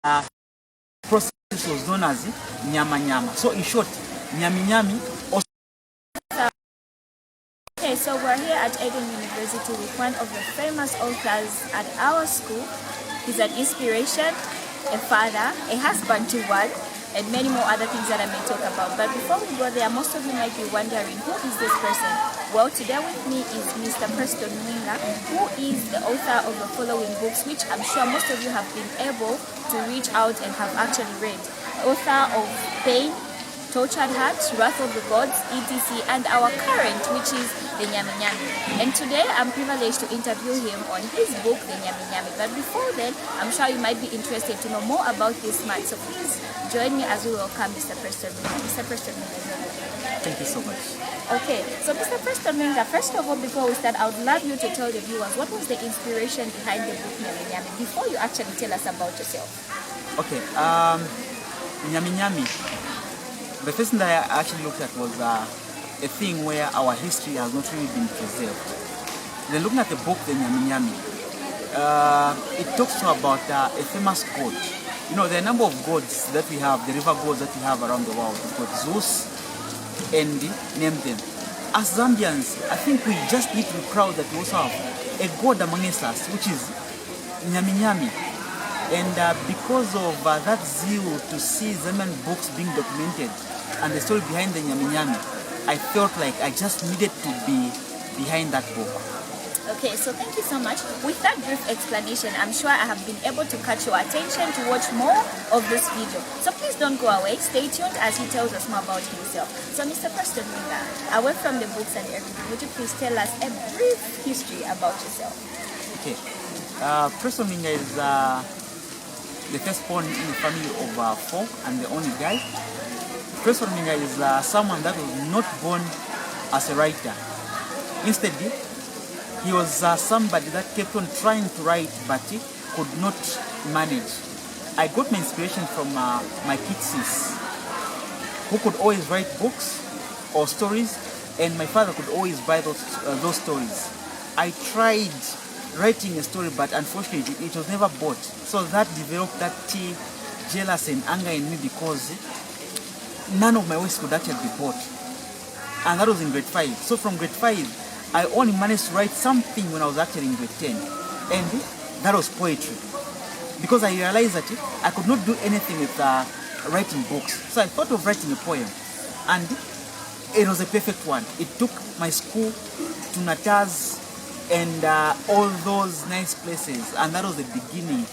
process was known as nyama nyama. So in short, nyami nyami. Okay, so we're here at Eden University with one of the famous authors at our school. He's an inspiration, a father, a husband to one, and many more other things that I may talk about. But before we go there, most of you might be wondering, who is this person? Well, today with me is Mr. Preston, who is the author of the following books, which I'm sure most of you have been able to reach out and have actually read. Author of Pain, Tortured Hearts, Wrath of the Gods, etc., and our current, which is the Nyami Nyami. And today I'm privileged to interview him on his book, the Nyami Nyami. But before then, I'm sure you might be interested to know more about this man. So please join me as we welcome Mr. Preston. Mr. Preston. Thank you so much. Okay, so Mr. Preston, first of all, before we start, I would love you to tell the viewers what was the inspiration behind the book Nyami Nyami before you actually tell us about yourself. Okay, Nyami Nyami. The first thing that I actually looked at was a thing where our history has not really been preserved. Then looking at the book, the Nyami Nyami, it talks about a famous god. You know, there are a number of gods that we have, the river gods that we have around the world. We've got Zeus, and name them. As Zambians, I think we just need to be proud that we also have a god amongst us, which is Nyami Nyami. And because of that zeal to see Zambian books being documented and the story behind the Nyami Nyami, I felt like I just needed to be behind that book. Okay, so thank you so much. With that brief explanation, I'm sure I have been able to catch your attention to watch more of this video. So please don't go away. Stay tuned as he tells us more about himself. So Mr. Preston, away from the books and everything, would you please tell us a brief history about yourself? Okay. Preston is the firstborn in a family of 4 and the only guy. Preston is someone that was not born as a writer. Instead, he was somebody that kept on trying to write, but he could not manage. I got my inspiration from my kid sis, who could always write books or stories, and my father could always buy those stories. I tried writing a story, but unfortunately it was never bought. So that developed that jealousy and anger in me because none of my works could actually be bought. And that was in grade 5. So from grade 5, I only managed to write something when I was actually in grade 10. And that was poetry. Because I realized that I could not do anything with writing books. So I thought of writing a poem. And it was a perfect one. It took my school to Natas and all those nice places, and that was the beginning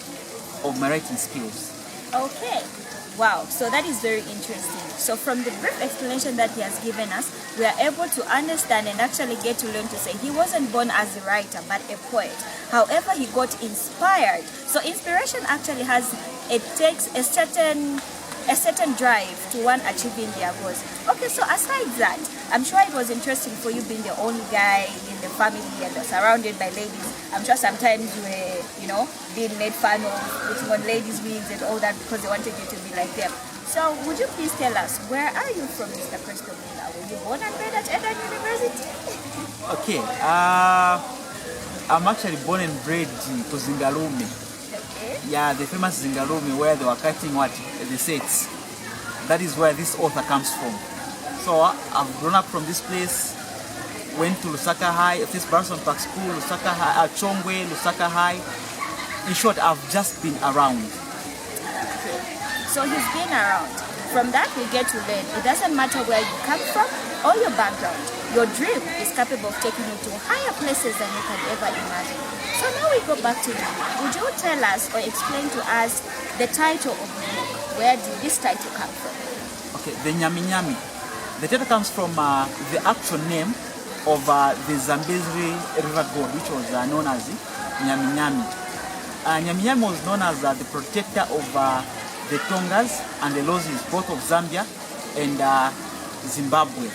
of my writing skills. Okay, wow, so that is very interesting. So from the brief explanation that he has given us, we are able to understand and actually get to learn to say he wasn't born as a writer but a poet. However, he got inspired. So inspiration actually takes a certain drive to one achieving their goals. Okay, so aside that, I'm sure it was interesting for you being the only guy in the family and surrounded by ladies. I'm sure sometimes you were, being made fun of, putting on ladies' wigs and all that because they wanted you to be like them. So would you please tell us, where are you from, Mr. Preston? Were you born and bred at Eden University? Okay, I'm actually born and bred to Zingalume. Okay. Yeah, the famous Zingalume where they were cutting the sets. That is where this author comes from. So I've grown up from this place, went to Lusaka High, this Barson Park School, Lusaka High, Chongwe, Lusaka High. In short, I've just been around. Okay. So he's been around. From that we get to learn. It doesn't matter where you come from or your background. Your dream is capable of taking you to higher places than you can ever imagine. So now we go back to you. Would you tell us or explain to us the title of the book? Where did this title come from? Okay, the Nyami Nyami. The title comes from the actual name of the Zambezi river god, which was known as Nyami Nyami. Nyami Nyami was known as the protector of the Tongas and the Lozis, both of Zambia and Zimbabwe.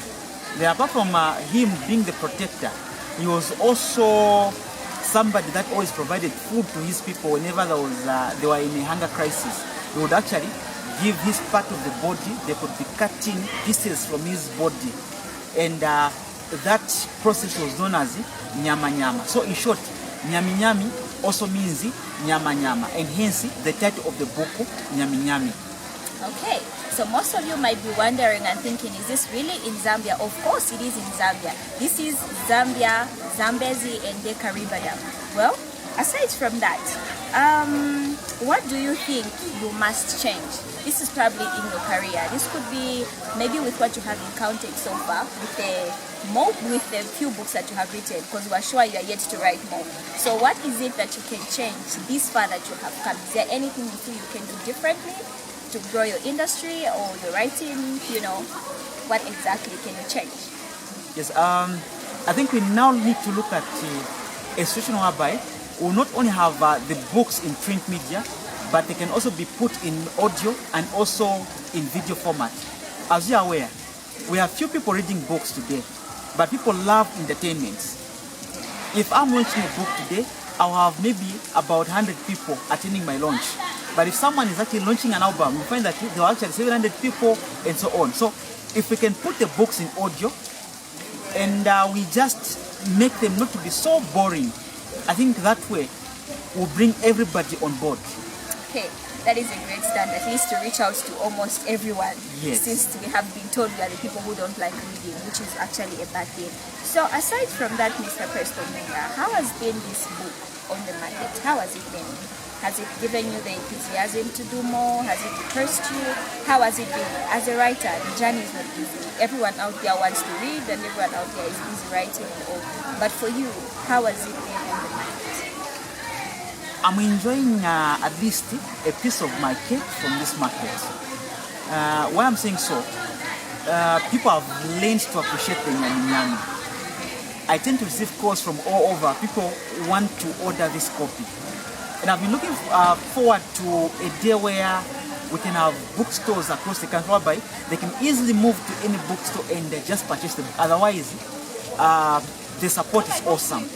Then apart from him being the protector, he was also somebody that always provided food to his people whenever they were in a hunger crisis. He would actually give his part of the body. They could be cutting pieces from his body, and that process was known as nyama nyama. So in short, Nyami Nyami also means nyama nyama, and hence the title of the book, Nyami Nyami. Okay, so most of you might be wondering and thinking, is this really in Zambia? Of course it is in Zambia. This is Zambia, Zambezi, and the Caribbean. Well, aside from that, what do you think you must change? This is probably in your career. This could be maybe with what you have encountered so far, with the few books that you have written, because you are sure you are yet to write more. So what is it that you can change this far that you have come? Is there anything you feel you can do differently to grow your industry or your writing? What exactly can you change? Yes, I think we now need to look at a situation whereby we'll not only have the books in print media, but they can also be put in audio and also in video format. As you are aware, we have few people reading books today, but people love entertainment. If I'm launching a book today, I'll have maybe about 100 people attending my launch. But if someone is actually launching an album, we find that there are actually 700 people and so on. So if we can put the books in audio and we just make them not to be so boring, I think that way will bring everybody on board. Okay, that is a great stand, at least to reach out to almost everyone. Yes. Since we have been told we are the people who don't like reading, which is actually a bad thing. So aside from that, Mr. Preston Menga, how has been this book on the market? How has it been? Has it given you the enthusiasm to do more? Has it depressed you? How has it been? As a writer, the journey is not easy. Everyone out there wants to read and everyone out there is busy writing and all. But for you, how has it been on the market? I'm enjoying at least a piece of my cake from this market. Why I'm saying so, people have learned to appreciate the Nyami Nyami. I tend to receive calls from all over. People want to order this copy. And I've been looking forward to a day where we can have bookstores across the country whereby they can easily move to any bookstore and just purchase the book. Otherwise, the support is awesome.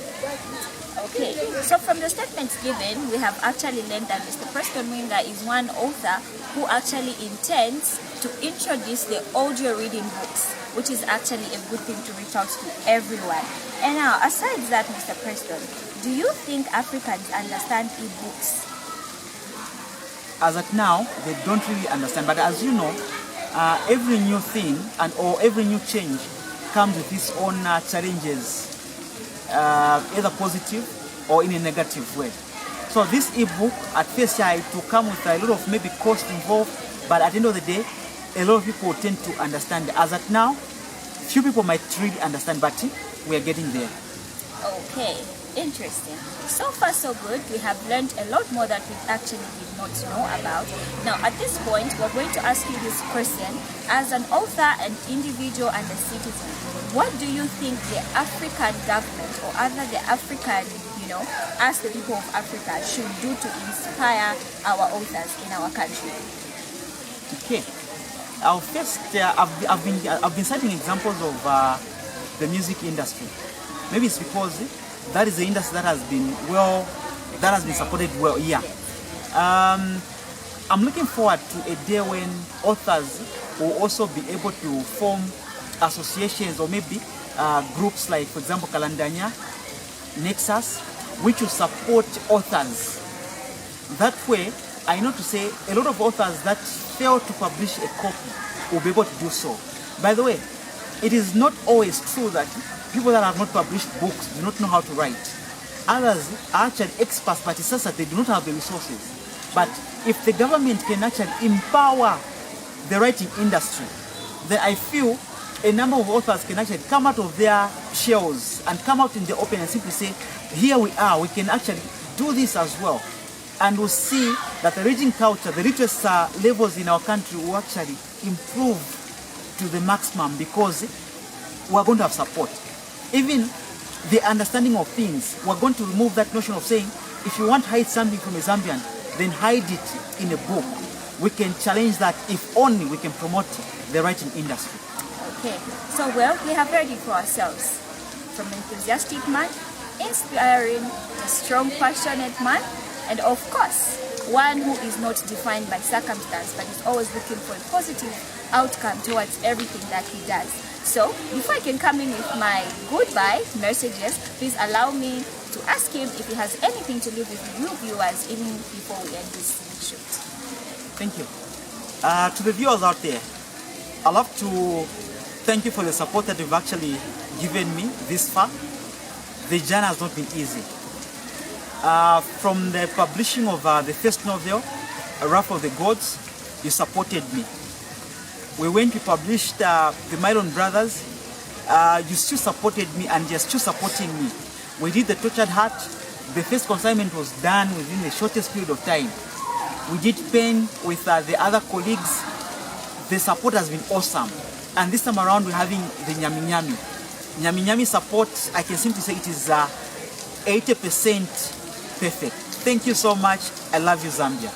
Okay, so from the statements given, we have actually learned that Mr. Preston Menga is one author who actually intends to introduce the audio reading books, which is actually a good thing to reach out to everyone. And now, aside that, Mr. Preston, do you think Africans understand e-books? As at now, they don't really understand. But as you know, every new thing or every new change comes with its own challenges, either positive or in a negative way. So this ebook, at first sight, will come with a lot of maybe cost involved, but at the end of the day, a lot of people tend to understand. As at now, few people might really understand, but we are getting there. Okay, interesting. So far so good. We have learned a lot more that we actually did not know about. Now at this point, we're going to ask you this question. As an author, an individual, and a citizen, what do you think the African government or other the African, as the people of Africa should do to inspire our authors in our country? Okay. First, I've been citing examples of the music industry. Maybe it's because that is the industry that has been supported well. Yeah. I'm looking forward to a day when authors will also be able to form associations or maybe groups like, for example, Kalandanya, Nexus, which will support authors. That way, I know to say a lot of authors that fail to publish a copy will be able to do so. By the way, it is not always true that people that have not published books do not know how to write. Others are actually experts, but it's just that they do not have the resources. But if the government can actually empower the writing industry, then I feel a number of authors can actually come out of their shells and come out in the open and simply say, here we are, we can actually do this as well. And we'll see that the reading culture, the literacy levels in our country will actually improve to the maximum because we're going to have support. Even the understanding of things, we're going to remove that notion of saying, if you want to hide something from a Zambian, then hide it in a book. We can challenge that if only we can promote the writing industry. Okay, so well, we have heard it for ourselves. From an enthusiastic man, inspiring, a strong, passionate man, and of course, one who is not defined by circumstance, but is always looking for a positive outcome towards everything that he does. So before I can come in with my goodbye messages, please allow me to ask him if he has anything to leave with you viewers even before we end this shoot. Thank you. To the viewers out there, I'd love to thank you for the support that you've actually given me this far. The journey has not been easy. From the publishing of the first novel, Wrath of the Gods, you supported me. When we published the Myron Brothers, you still supported me and you're still supporting me. We did the Tortured Heart. The first consignment was done within the shortest period of time. We did Pen with the other colleagues. The support has been awesome. And this time around we're having the Nyami Nyami. Nyami Nyami support, I can simply say it is 80% perfect. Thank you so much. I love you, Zambia.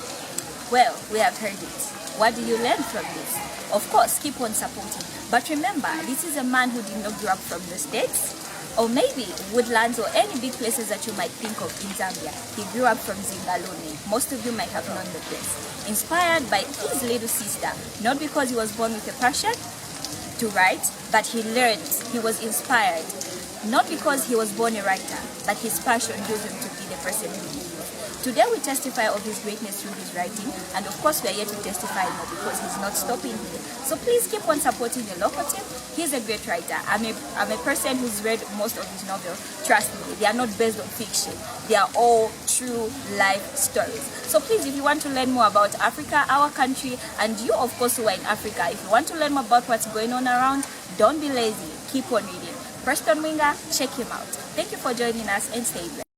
Well, we have heard it. What do you learn from this? Of course, keep on supporting. But remember, this is a man who did not grow up from the States, or maybe Woodlands or any big places that you might think of in Zambia. He grew up from Zingaloni. Most of you might have known the place. Inspired by his little sister, not because he was born with a passion to write, but he learned, he was inspired. Not because he was born a writer, but his passion drove him to be the person he is. Today we testify of his greatness through his writing, and of course we are yet to testify more because he's not stopping here. So please keep on supporting the local team. He's a great writer. I'm a person who's read most of his novels. Trust me, they are not based on fiction. They are all true life stories. So please, if you want to learn more about Africa, our country, and you of course who are in Africa, if you want to learn more about what's going on around, don't be lazy. Keep on reading. Preston Winger, check him out. Thank you for joining us and stay blessed.